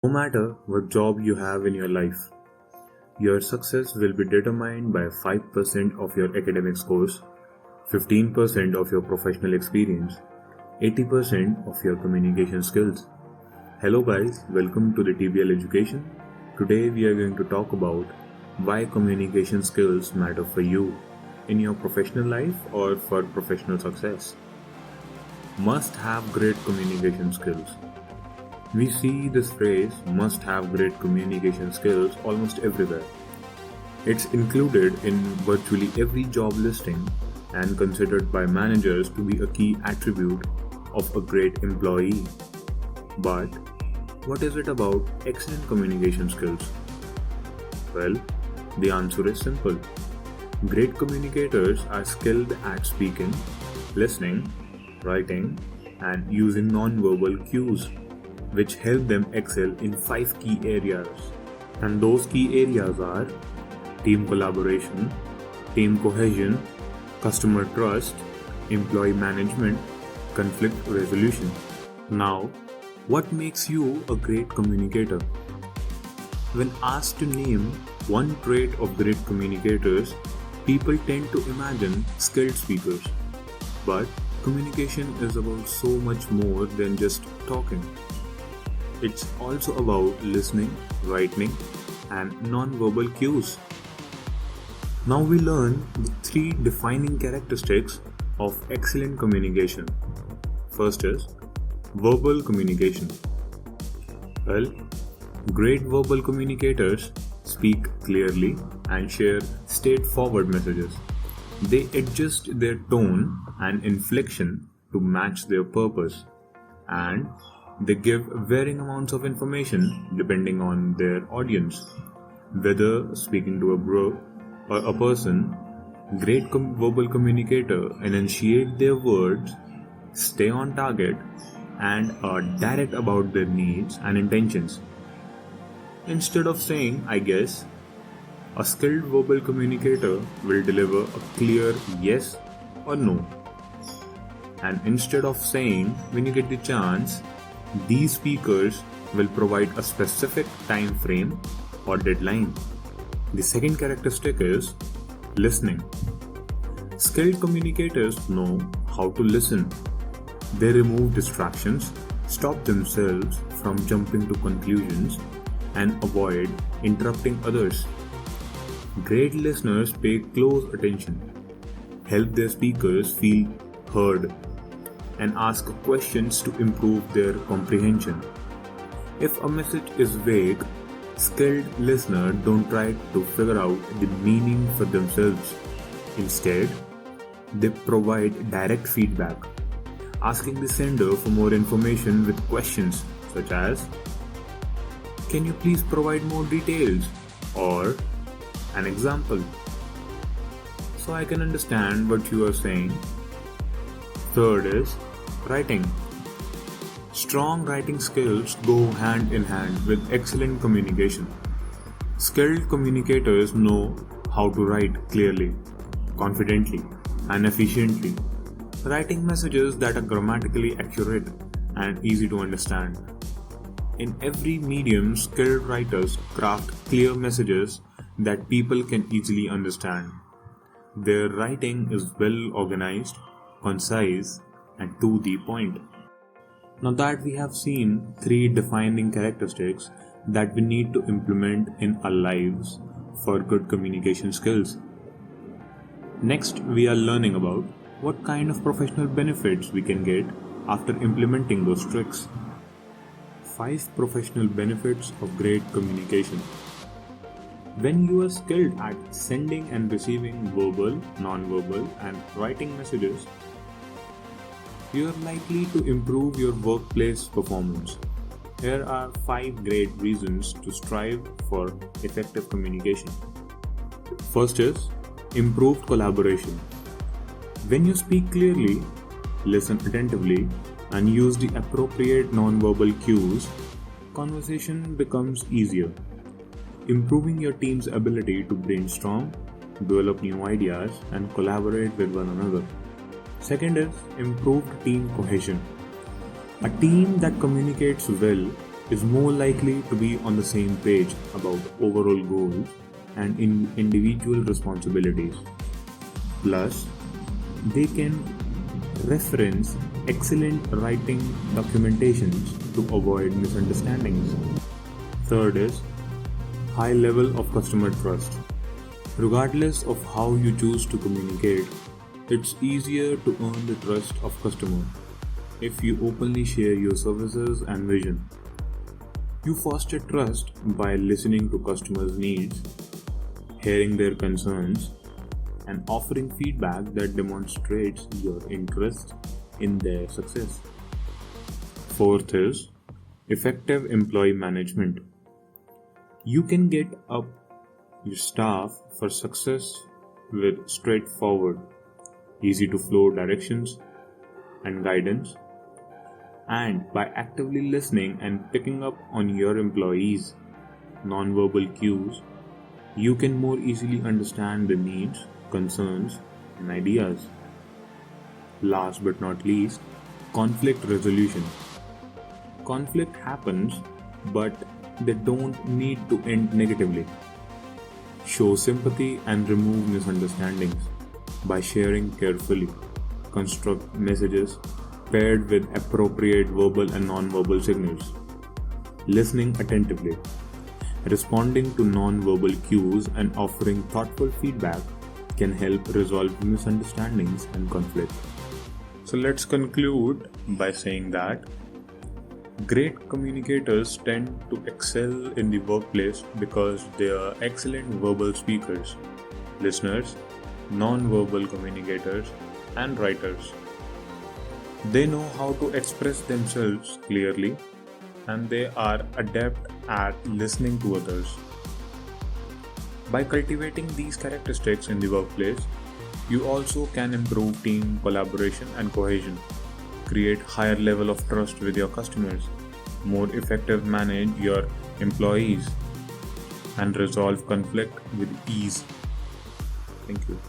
No matter what job you have in your life, your success will be determined by 5% of your academic scores, 15% of your professional experience, 80% of your communication skills. Hello guys, welcome to the TBL Education. Today we are going to talk about why communication skills matter for you in your professional life or for professional success. Must have great communication skills. We see this phrase must have great communication skills almost everywhere. It's included in virtually every job listing and considered by managers to be a key attribute of a great employee. But what is it about excellent communication skills? Well, the answer is simple. Great communicators are skilled at speaking, listening, writing, and using non-verbal cues, which help them excel in 5 key areas. And those key areas are team collaboration, team cohesion, customer trust, employee management, conflict resolution. Now, what makes you a great communicator? When asked to name one trait of great communicators, people tend to imagine skilled speakers. But communication is about so much more than just talking. It's also about listening, writing, and non-verbal cues. Now we learn the 3 defining characteristics of excellent communication. First is verbal communication. Well, great verbal communicators speak clearly and share straightforward messages. They adjust their tone and inflection to match their purpose, and they give varying amounts of information depending on their audience. Whether speaking to a group or a person, great verbal communicator enunciate their words, stay on target, and are direct about their needs and intentions. Instead of saying, I guess, a skilled verbal communicator will deliver a clear yes or no. And instead of saying, when you get the chance, these speakers will provide a specific time frame or deadline. The second characteristic is listening. Skilled communicators know how to listen. They remove distractions, stop themselves from jumping to conclusions, and avoid interrupting others. Great listeners pay close attention, help their speakers feel heard, and ask questions to improve their comprehension. If a message is vague, skilled listeners don't try to figure out the meaning for themselves. Instead, they provide direct feedback, asking the sender for more information with questions such as, can you please provide more details? Or an example, so I can understand what you are saying. Third is writing. Strong writing skills go hand in hand with excellent communication. Skilled communicators know how to write clearly, confidently, and efficiently, writing messages that are grammatically accurate and easy to understand. In every medium, skilled writers craft clear messages that people can easily understand. Their writing is well organized, concise, and to the point. Now that we have seen 3 defining characteristics that we need to implement in our lives for good communication skills. Next, we are learning about what kind of professional benefits we can get after implementing those tricks. 5 professional benefits of great communication. When you are skilled at sending and receiving verbal, non-verbal, and writing messages, you are likely to improve your workplace performance. Here are 5 great reasons to strive for effective communication. First is improved collaboration. When you speak clearly, listen attentively, and use the appropriate non-verbal cues, conversation becomes easier, improving your team's ability to brainstorm, develop new ideas, and collaborate with one another. Second is improved team cohesion. A team that communicates well is more likely to be on the same page about overall goals and individual responsibilities. Plus, they can reference excellent writing documentations to avoid misunderstandings. Third is high level of customer trust. Regardless of how you choose to communicate, it's easier to earn the trust of customer if you openly share your services and vision. You foster trust by listening to customers' needs, hearing their concerns, and offering feedback that demonstrates your interest in their success. Fourth is effective employee management. You can get up your staff for success with straightforward, easy to flow directions and guidance, and by actively listening and picking up on your employees' nonverbal cues, you can more easily understand their needs, concerns, and ideas. Last but not least, conflict resolution. Conflict happens, but they don't need to end negatively. Show sympathy and remove misunderstandings by sharing carefully. Construct messages paired with appropriate verbal and non-verbal signals. Listening attentively. Responding to non-verbal cues and offering thoughtful feedback can help resolve misunderstandings and conflict. So let's conclude by saying that great communicators tend to excel in the workplace because they are excellent verbal speakers, listeners, non-verbal communicators, and writers. They know how to express themselves clearly and they are adept at listening to others. By cultivating these characteristics in the workplace, you also can improve team collaboration and cohesion, create higher level of trust with your customers, more effective manage your employees, and resolve conflict with ease. Thank you.